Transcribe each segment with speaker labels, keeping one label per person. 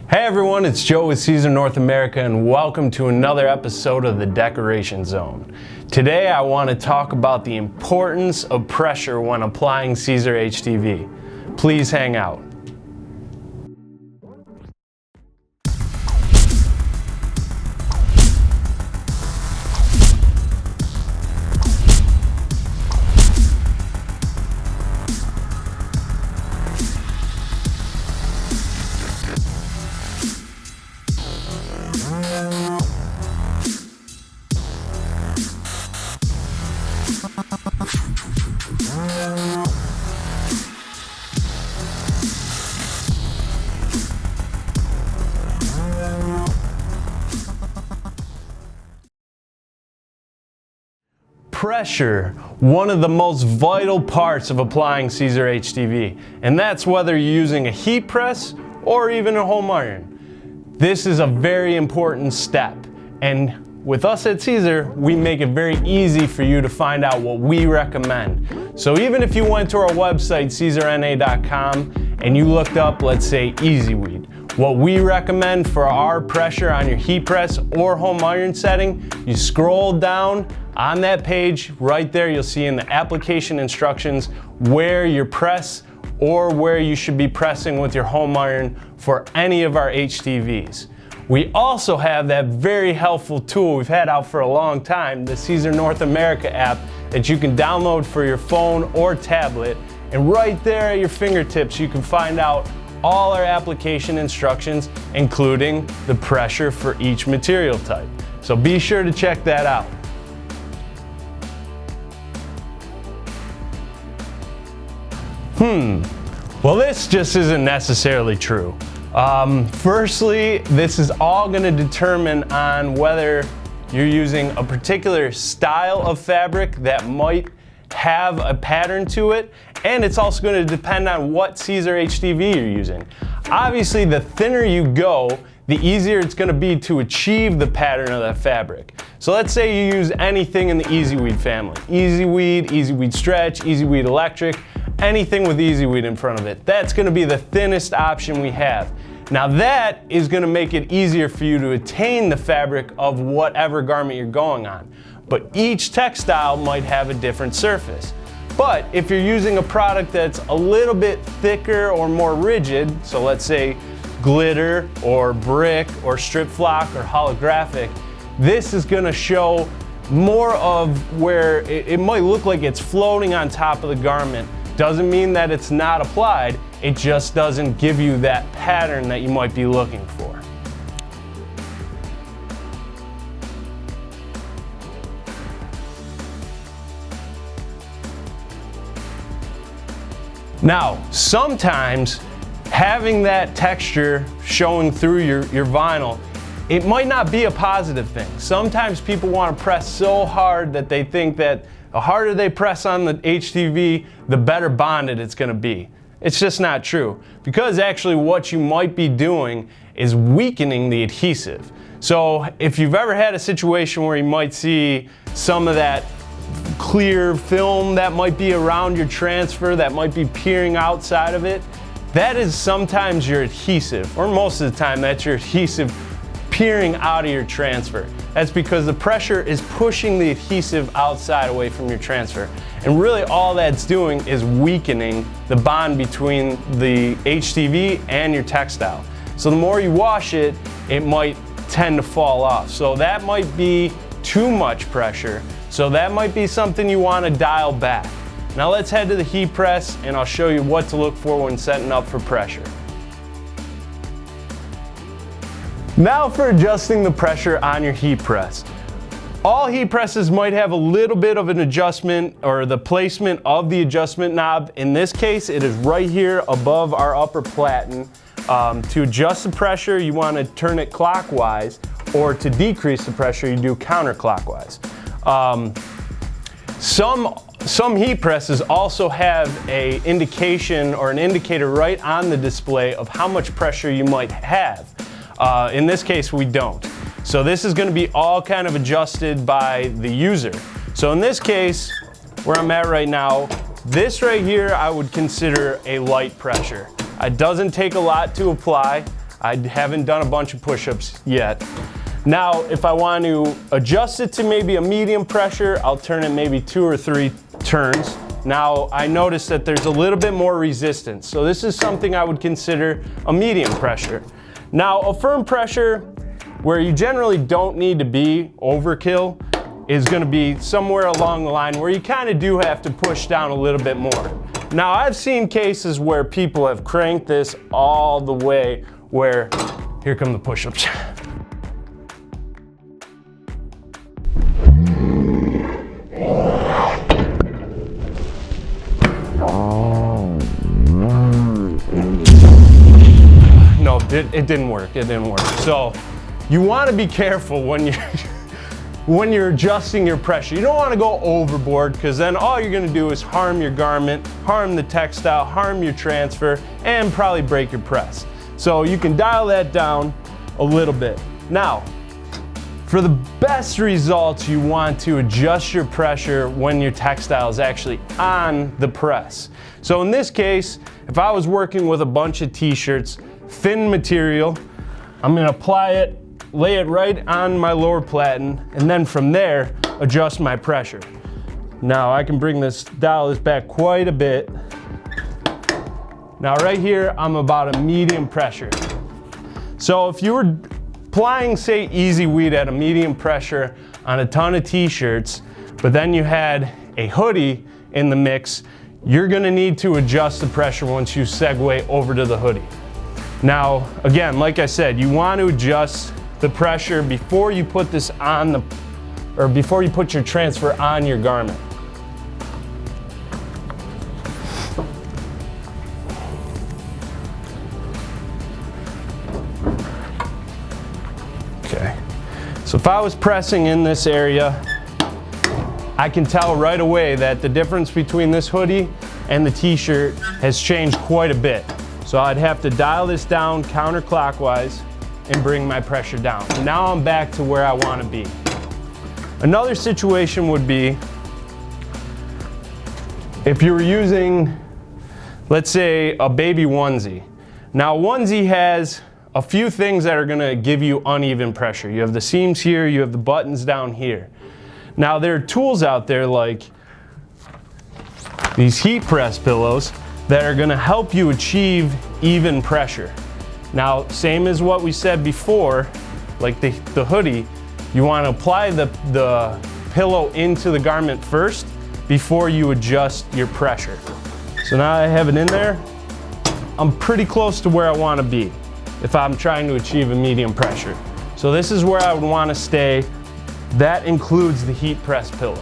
Speaker 1: Hey everyone, it's Joe with Siser North America and welcome to another episode of the Decoration Zone. Today I want to talk about the importance of pressure when applying Siser HTV. Please hang out. Pressure, one of the most vital parts of applying Siser HTV, and that's whether you're using a heat press or even a home iron. This is a very important step, and with us at Siser, we make it very easy for you to find out what we recommend. So even if you went to our website, siserna.com, and you looked up, let's say, EasyWeed, what we recommend for our pressure on your heat press or home iron setting, you scroll down on that page, right there you'll see in the application instructions where your press or where you should be pressing with your home iron for any of our HTVs. We also have that very helpful tool we've had out for a long time, the Siser North America app that you can download for your phone or tablet. And right there at your fingertips, you can find out all our application instructions, including the pressure for each material type. So be sure to check that out. Well, this just isn't necessarily true. Firstly, this is all going to determine on whether you're using a particular style of fabric that might have a pattern to it, and it's also going to depend on what Siser HTV you're using. Obviously, the thinner you go, the easier it's going to be to achieve the pattern of that fabric. So let's say you use anything in the EasyWeed family. EasyWeed, EasyWeed Stretch, EasyWeed Electric, anything with EasyWeed in front of it. That's going to be the thinnest option we have. Now that is going to make it easier for you to attain the fabric of whatever garment you're going on. But each textile might have a different surface. But if you're using a product that's a little bit thicker or more rigid, so let's say glitter or brick or strip flock or holographic, this is going to show more of where it might look like it's floating on top of the garment. Doesn't mean that it's not applied, it just doesn't give you that pattern that you might be looking for. Now, sometimes having that texture showing through your vinyl, it might not be a positive thing. Sometimes people want to press so hard that they think that the harder they press on the HTV, the better bonded it's going to be. It's just not true, because actually what you might be doing is weakening the adhesive. So if you've ever had a situation where you might see some of that clear film that might be around your transfer, that might be peering outside of it, that is sometimes your adhesive, or most of the time that's your adhesive peering out of your transfer. That's because the pressure is pushing the adhesive outside away from your transfer. And really all that's doing is weakening the bond between the HTV and your textile. So the more you wash it, it might tend to fall off. So that might be too much pressure. So that might be something you want to dial back. Now let's head to the heat press and I'll show you what to look for when setting up for pressure. Now for adjusting the pressure on your heat press. All heat presses might have a little bit of an adjustment or the placement of the adjustment knob. In this case, it is right here above our upper platen. To adjust the pressure, you want to turn it clockwise, or to decrease the pressure, you do counterclockwise. Some heat presses also have an indication or an indicator right on the display of how much pressure you might have. In this case, we don't. So this is going to be all kind of adjusted by the user. So in this case, where I'm at right now, this right here I would consider a light pressure. It doesn't take a lot to apply. I haven't done a bunch of push-ups yet. Now, if I want to adjust it to maybe a medium pressure, I'll turn it maybe 2 or 3 turns. Now, I notice that there's a little bit more resistance. So this is something I would consider a medium pressure. Now, a firm pressure, where you generally don't need to be overkill, is gonna be somewhere along the line where you kind of do have to push down a little bit more. Now, I've seen cases where people have cranked this all the way where, here come the push-ups. No, it didn't work, it didn't work. So you wanna be careful when you're adjusting your pressure. You don't wanna go overboard, because then all you're gonna do is harm your garment, harm the textile, harm your transfer, and probably break your press. So you can dial that down a little bit. Now, for the best results, you want to adjust your pressure when your textile is actually on the press. So in this case, if I was working with a bunch of t-shirts, thin material, I'm gonna apply it, lay it right on my lower platen, and then from there, adjust my pressure. Now I can dial this back quite a bit. Now right here, I'm about a medium pressure. So if you were applying, say, Easy Weed at a medium pressure on a ton of t-shirts, but then you had a hoodie in the mix, you're gonna need to adjust the pressure once you segue over to the hoodie. Now, again, like I said, you want to adjust the pressure before you put this on before you put your transfer on your garment. Okay, so if I was pressing in this area, I can tell right away that the difference between this hoodie and the t-shirt has changed quite a bit. So I'd have to dial this down counterclockwise and bring my pressure down. Now I'm back to where I want to be. Another situation would be if you were using, let's say, a baby onesie. Now, onesie has a few things that are gonna give you uneven pressure. You have the seams here, you have the buttons down here. Now, there are tools out there like these heat press pillows that are gonna help you achieve even pressure. Now, same as what we said before, like the hoodie, you wanna apply the pillow into the garment first before you adjust your pressure. So now I have it in there. I'm pretty close to where I wanna be if I'm trying to achieve a medium pressure. So this is where I would wanna stay. That includes the heat press pillow.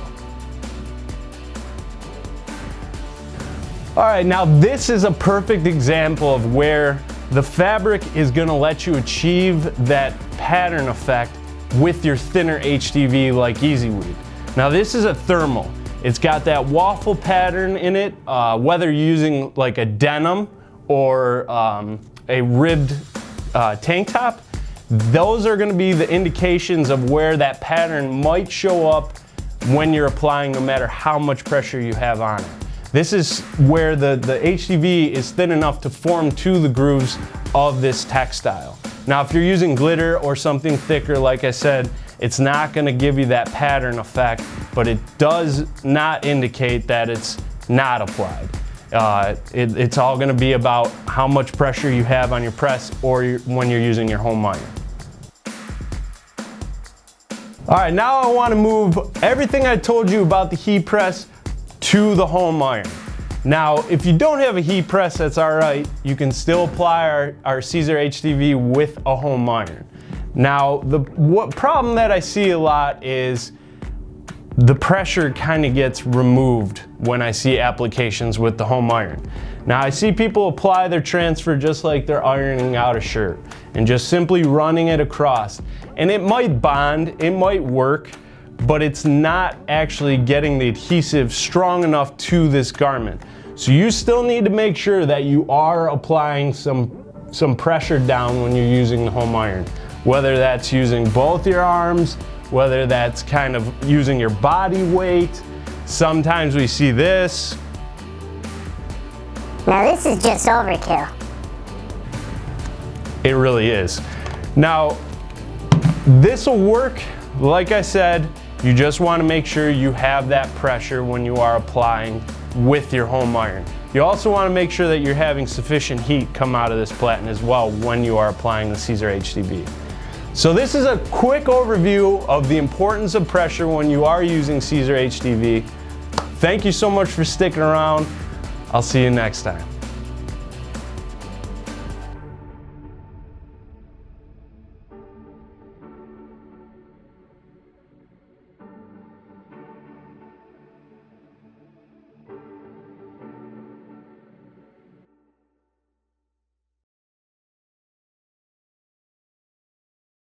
Speaker 1: All right, now this is a perfect example of where the fabric is gonna let you achieve that pattern effect with your thinner HDV like Easy Weed. Now this is a thermal. It's got that waffle pattern in it, whether you're using like a denim or a ribbed tank top, those are gonna be the indications of where that pattern might show up when you're applying, no matter how much pressure you have on it. This is where the HDV is thin enough to form to the grooves of this textile. Now, if you're using glitter or something thicker, like I said, it's not gonna give you that pattern effect, but it does not indicate that it's not applied. It's all gonna be about how much pressure you have on your press or when you're using your home iron. All right, now I wanna move everything I told you about the heat press to the home iron. Now, if you don't have a heat press, that's all right. You can still apply our Siser HDV with a home iron. Now, what problem that I see a lot is the pressure kind of gets removed when I see applications with the home iron. Now, I see people apply their transfer just like they're ironing out a shirt and just simply running it across. And it might bond, it might work, but it's not actually getting the adhesive strong enough to this garment. So you still need to make sure that you are applying some pressure down when you're using the home iron. Whether that's using both your arms, whether that's kind of using your body weight. Sometimes we see this.
Speaker 2: Now this is just overkill.
Speaker 1: It really is. Now, this will work, like I said, you just want to make sure you have that pressure when you are applying with your home iron. You also want to make sure that you're having sufficient heat come out of this platen as well when you are applying the Siser HDB. So this is a quick overview of the importance of pressure when you are using Siser HDB. Thank you so much for sticking around. I'll see you next time.